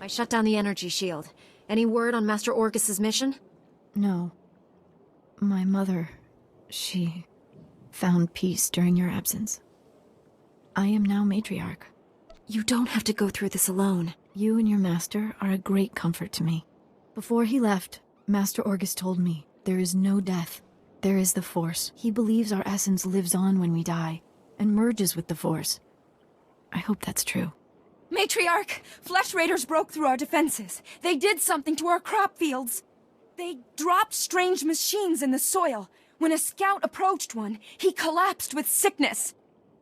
I shut down the energy shield. Any word on Master Orgus's mission? No. My mother, she found peace during your absence. I am now matriarch. You don't have to go through this alone. You and your master are a great comfort to me. Before he left, Master Orgus told me, there is no death. There is the Force. He believes our essence lives on when we die, and merges with the Force. I hope that's true. Matriarch! Flesh Raiders broke through our defenses. They did something to our crop fields. They dropped strange machines in the soil. When a scout approached one, he collapsed with sickness.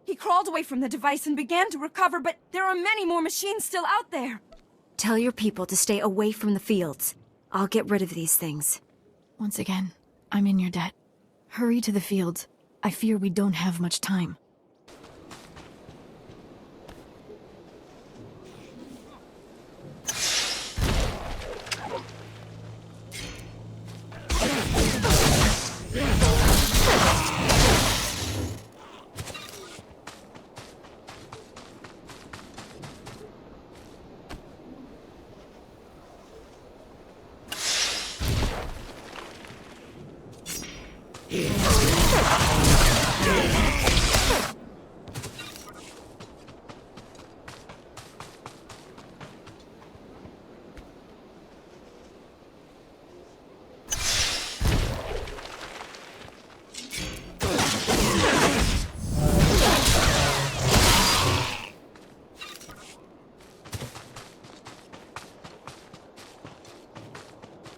He crawled away from the device and began to recover, but there are many more machines still out there. Tell your people to stay away from the fields. I'll get rid of these things. Once again, I'm in your debt. Hurry to the fields. I fear we don't have much time.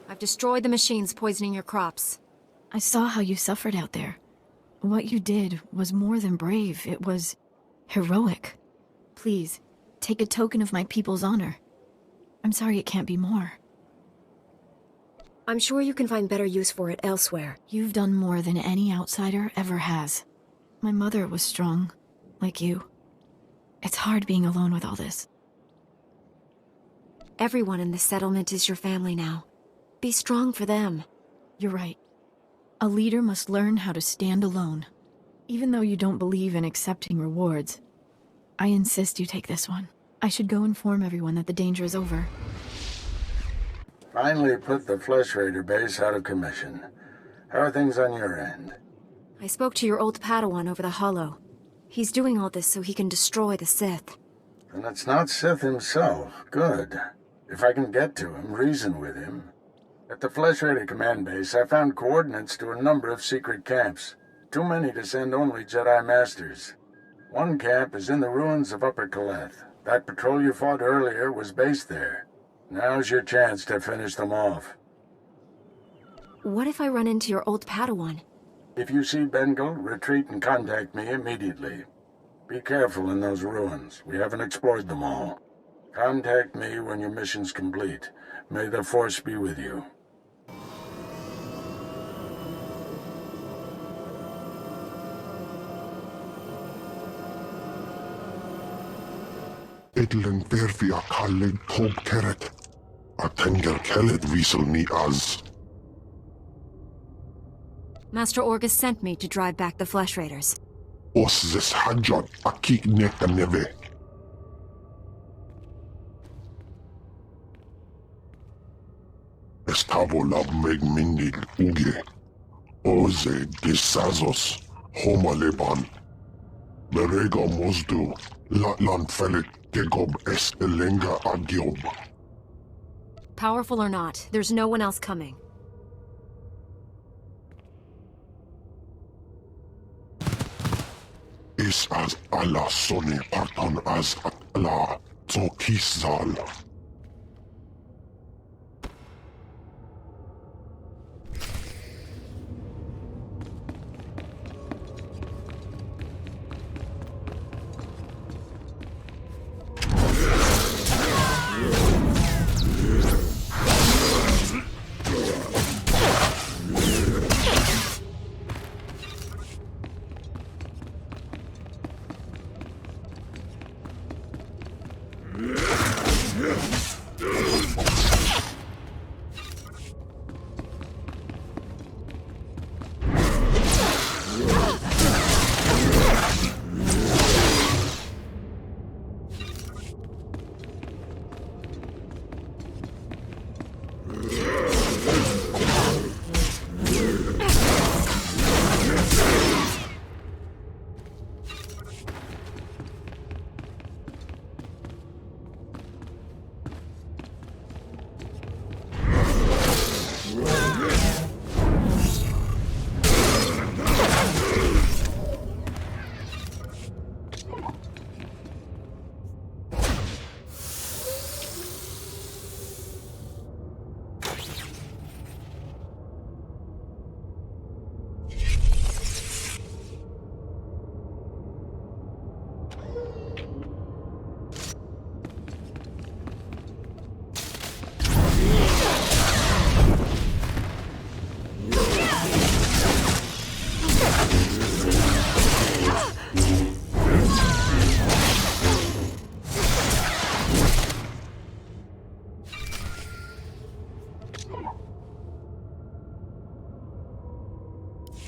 I've destroyed the machines poisoning your crops. I saw how you suffered out there. What you did was more than brave, it was heroic. Please, take a token of my people's honor. I'm sorry it can't be more. I'm sure you can find better use for it elsewhere. You've done more than any outsider ever has. My mother was strong, like you. It's hard being alone with all this. Everyone in the settlement is your family now. Be strong for them. You're right. A leader must learn how to stand alone. Even though you don't believe in accepting rewards, I insist you take this one. I should go inform everyone that the danger is over. Finally put the Flesh Raider base out of commission. How are things on your end? I spoke to your old Padawan over the Hollow. He's doing all this so he can destroy the Sith. And it's not Sith himself. Good. If I can get to him, reason with him. At the Flesh Raider command base, I found coordinates to a number of secret camps. Too many to send only Jedi Masters. One camp is in the ruins of Upper Kaleth. That patrol you fought earlier was based there. Now's your chance to finish them off. What if I run into your old Padawan? If you see Bengal, retreat and contact me immediately. Be careful in those ruins. We haven't explored them all. Contact me when your mission's complete. May the Force be with you. Edlen verfi a kalleg tob keret. A tenger kellet wiesel ni az. Master Orgus sent me to drive back the Flesh Raiders. Os zes hajjot a kik neka neve. Estavo lab meg mindig uge. Oze disazos homa leban. Berega mozdu latlan felet gegob es elenga agiob. Powerful or not, there's no one else coming. Is as Allah soni parton as Allah zokizal. Yeah.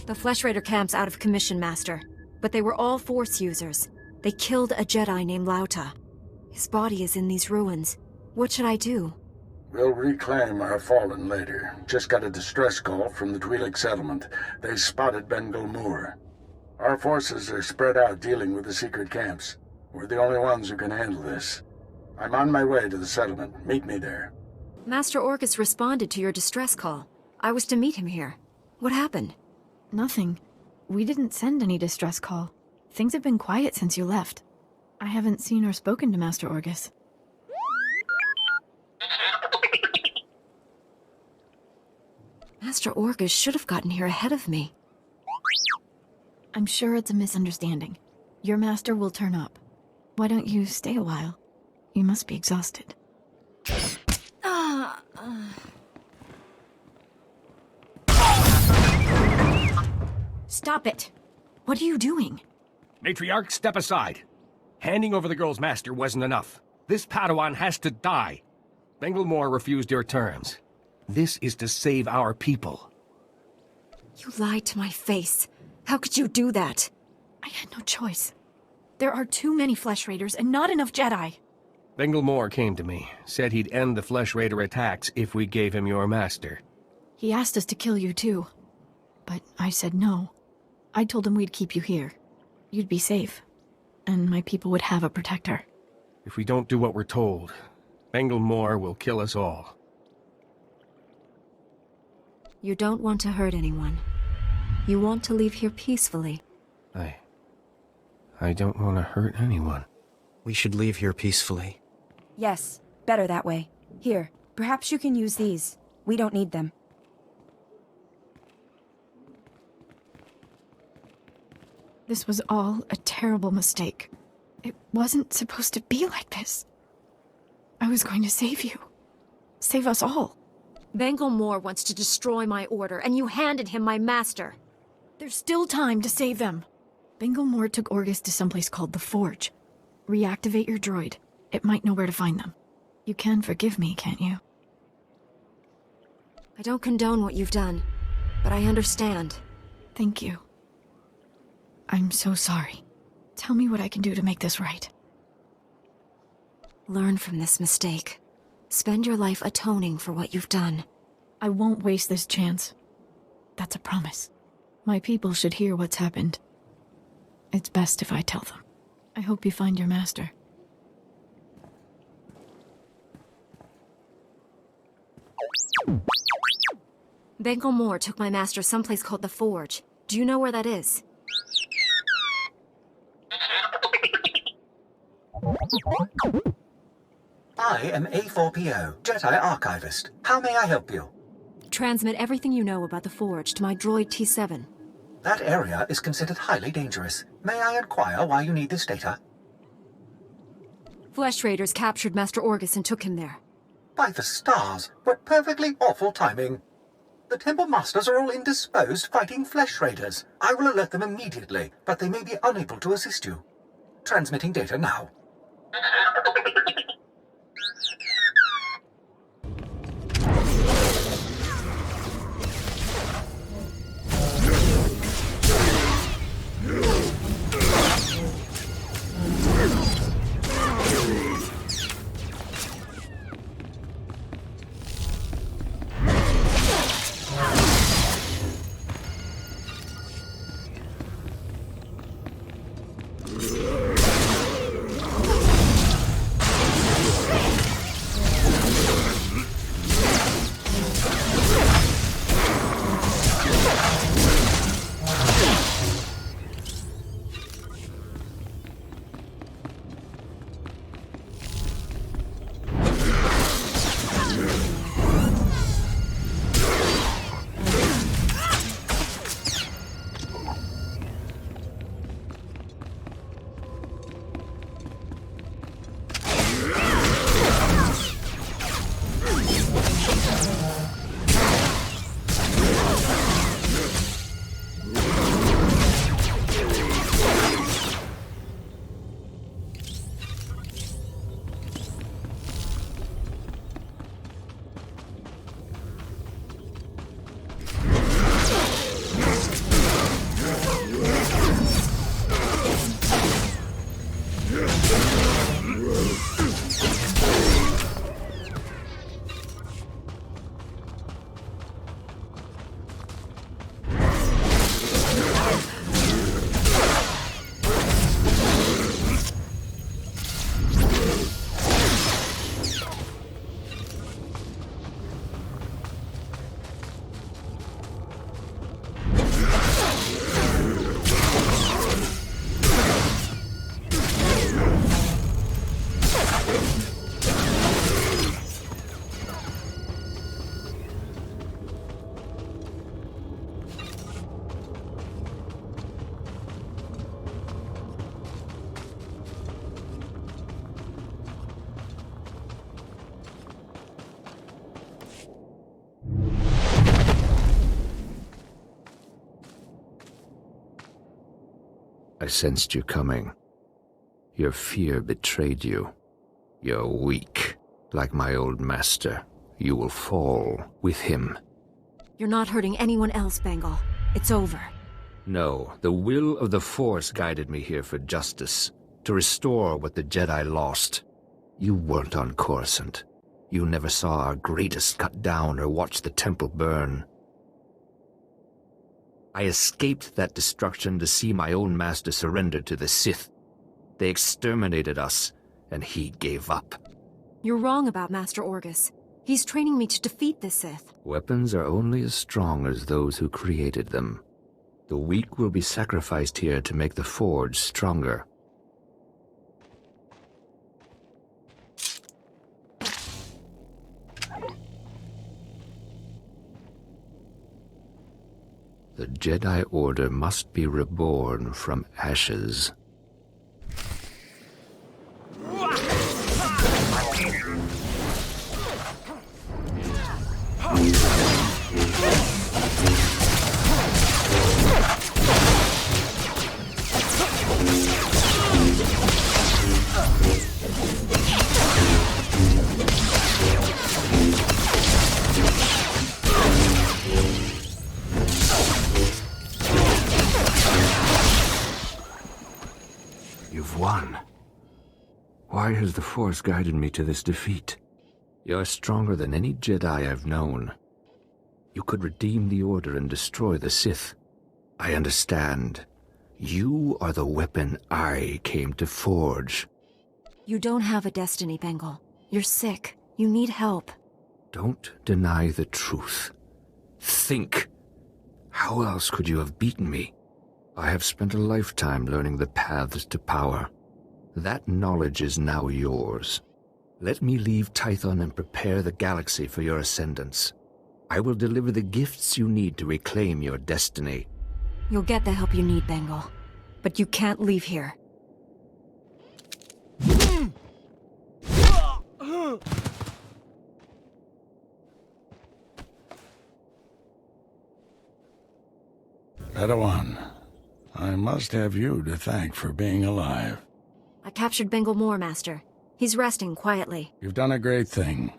The Flesh Raider camp's out of commission, Master. But they were all Force users. They killed a Jedi named Lauta. His body is in these ruins. What should I do? We'll reclaim our fallen later. Just got a distress call from the Twi'lek settlement. They spotted Bengal Moor. Our forces are spread out dealing with the secret camps. We're the only ones who can handle this. I'm on my way to the settlement. Meet me there. Master Orcus responded to your distress call. I was to meet him here. What happened? Nothing. We didn't send any distress call. Things have been quiet since you left. I haven't seen or spoken to Master Orgus. Master Orcus should have gotten here ahead of me. I'm sure it's a misunderstanding. Your master will turn up. Why don't you stay a while? You must be exhausted. Stop it! What are you doing? Matriarch, step aside. Handing over the girl's master wasn't enough. This Padawan has to die. Bengal Moor refused your terms. This is to save our people. You lied to my face. How could you do that? I had no choice. There are too many Flesh Raiders and not enough Jedi. Bengal Moor came to me, said he'd end the Flesh Raider attacks if we gave him your master. He asked us to kill you too. But I said no. I told him we'd keep you here. You'd be safe. And my people would have a protector. If we don't do what we're told, Bengal Moor will kill us all. You don't want to hurt anyone. You want to leave here peacefully. I don't want to hurt anyone. We should leave here peacefully. Yes, better that way. Here, perhaps you can use these. We don't need them. This was all a terrible mistake. It wasn't supposed to be like this. I was going to save you. Save us all. Bengal Moor wants to destroy my order, and you handed him my master. There's still time to save them. Bengal Moor took Orgus to someplace called the Forge. Reactivate your droid. It might know where to find them. You can forgive me, can't you? I don't condone what you've done, but I understand. Thank you. I'm so sorry. Tell me what I can do to make this right. Learn from this mistake. Spend your life atoning for what you've done. I won't waste this chance. That's a promise. My people should hear what's happened. It's best if I tell them. I hope you find your master. Bengal Moor took my master someplace called the Forge. Do you know where that is? I am A4PO, Jedi Archivist. How may I help you? Transmit everything you know about the Forge to my droid T7. That area is considered highly dangerous. May I inquire why you need this data? Flesh Raiders captured Master Orgus and took him there. By the stars, what perfectly awful timing. The Temple Masters are all indisposed fighting Flesh Raiders. I will alert them immediately, but they may be unable to assist you. Transmitting data now. I sensed you coming. Your fear betrayed you. You're weak. Like my old master, you will fall with him. You're not hurting anyone else, Bengal. It's over. No, the will of the Force guided me here for justice, to restore what the Jedi lost. You weren't on Coruscant. You never saw our greatest cut down or watched the temple burn. I escaped that destruction to see my own master surrender to the Sith. They exterminated us, and he gave up. You're wrong about Master Orgus. He's training me to defeat the Sith. Weapons are only as strong as those who created them. The weak will be sacrificed here to make the Forge stronger. The Jedi Order must be reborn from ashes. You've won. Why has the Force guided me to this defeat? You're stronger than any Jedi I've known. You could redeem the Order and destroy the Sith. I understand. You are the weapon I came to forge. You don't have a destiny, Bengal. You're sick. You need help. Don't deny the truth. Think. How else could you have beaten me? I have spent a lifetime learning the paths to power. That knowledge is now yours. Let me leave Tython and prepare the galaxy for your ascendance. I will deliver the gifts you need to reclaim your destiny. You'll get the help you need, Bengal. But you can't leave here. Padawan, I must have you to thank for being alive. I captured Bengal Moore, Master. He's resting quietly. You've done a great thing.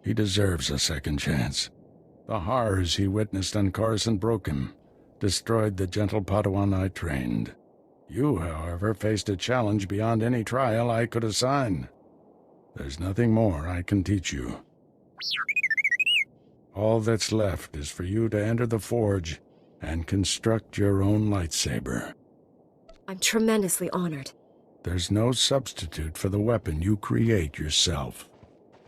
He deserves a second chance. The horrors he witnessed on Coruscant broke him, destroyed the gentle Padawan I trained. You, however, faced a challenge beyond any trial I could assign. There's nothing more I can teach you. All that's left is for you to enter the Forge and construct your own lightsaber. I'm tremendously honored. There's no substitute for the weapon you create yourself.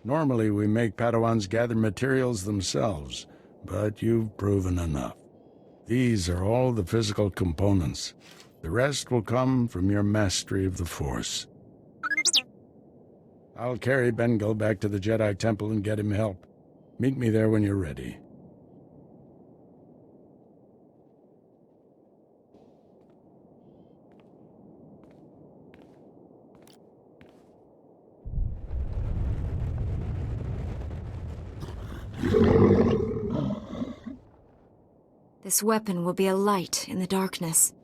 Normally we make Padawans gather materials themselves, but you've proven enough. These are all the physical components. The rest will come from your mastery of the Force. I'll carry Bengal back to the Jedi Temple and get him help. Meet me there when you're ready. This weapon will be a light in the darkness.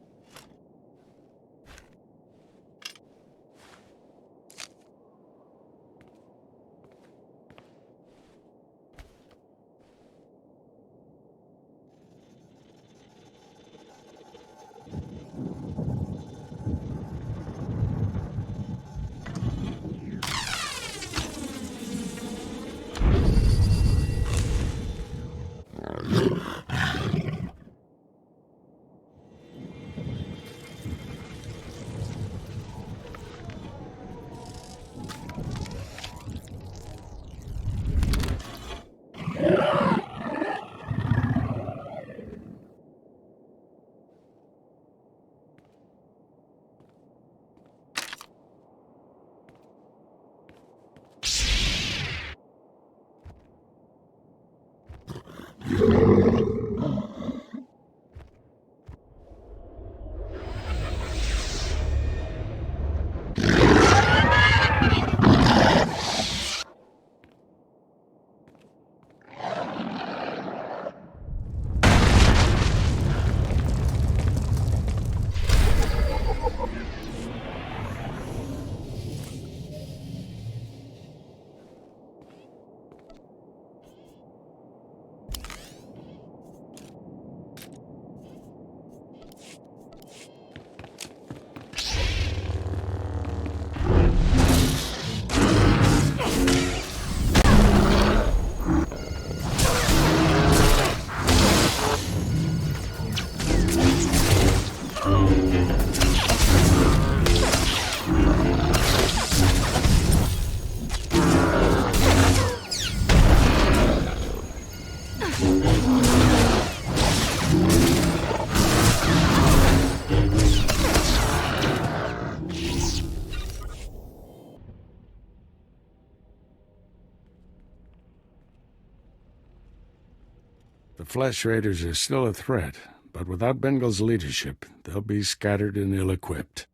The Flesh Raiders are still a threat, but without Bengal's leadership, they'll be scattered and ill-equipped.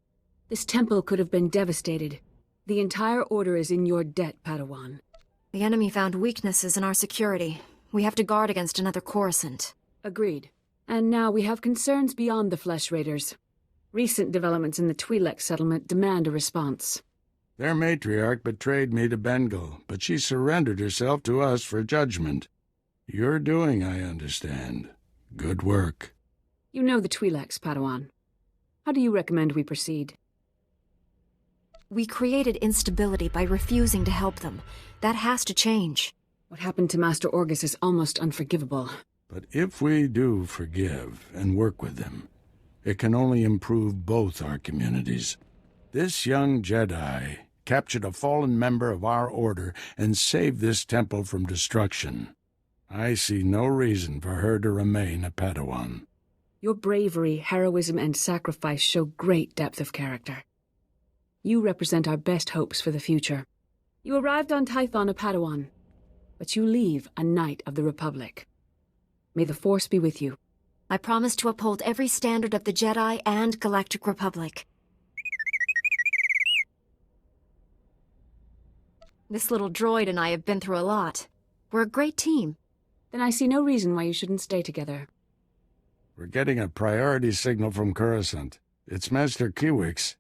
This temple could have been devastated. The entire order is in your debt, Padawan. The enemy found weaknesses in our security. We have to guard against another Coruscant. Agreed. And now we have concerns beyond the Flesh Raiders. Recent developments in the Twi'lek settlement demand a response. Their matriarch betrayed me to Bengal, but she surrendered herself to us for judgment. You're doing, I understand. Good work. You know the Twi'leks, Padawan. How do you recommend we proceed? We created instability by refusing to help them. That has to change. What happened to Master Orgus is almost unforgivable. But if we do forgive and work with them, it can only improve both our communities. This young Jedi captured a fallen member of our order and saved this temple from destruction. I see no reason for her to remain a Padawan. Your bravery, heroism, and sacrifice show great depth of character. You represent our best hopes for the future. You arrived on Tython a Padawan, but you leave a Knight of the Republic. May the Force be with you. I promise to uphold every standard of the Jedi and Galactic Republic. This little droid and I have been through a lot. We're a great team. Then I see no reason why you shouldn't stay together. We're getting a priority signal from Coruscant. It's Master Kiwix.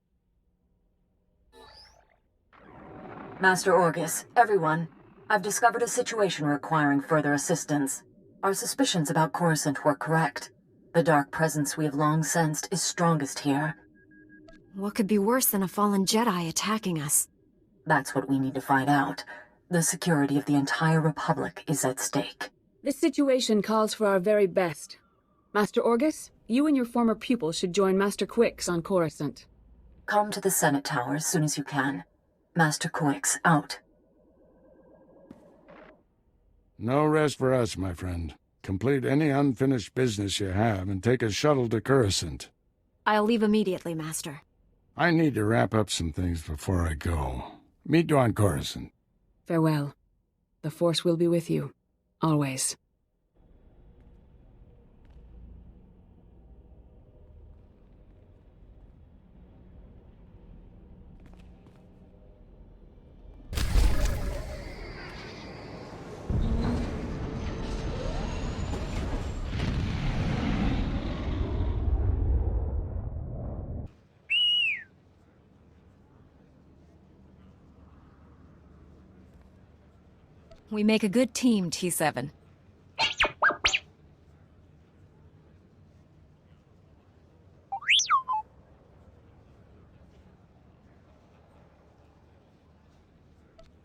Master Orgus, everyone. I've discovered a situation requiring further assistance. Our suspicions about Coruscant were correct. The dark presence we have long sensed is strongest here. What could be worse than a fallen Jedi attacking us? That's what we need to find out. The security of the entire Republic is at stake. This situation calls for our very best. Master Orgus, you and your former pupil should join Master Quix on Coruscant. Come to the Senate Tower as soon as you can. Master Quix, out. No rest for us, my friend. Complete any unfinished business you have and take a shuttle to Coruscant. I'll leave immediately, Master. I need to wrap up some things before I go. Meet you on Coruscant. Farewell. The Force will be with you. Always. We make a good team, T7.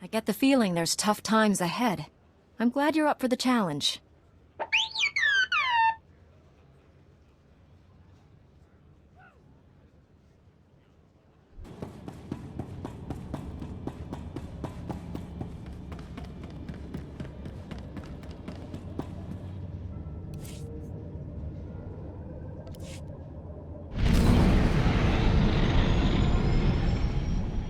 I get the feeling there's tough times ahead. I'm glad you're up for the challenge.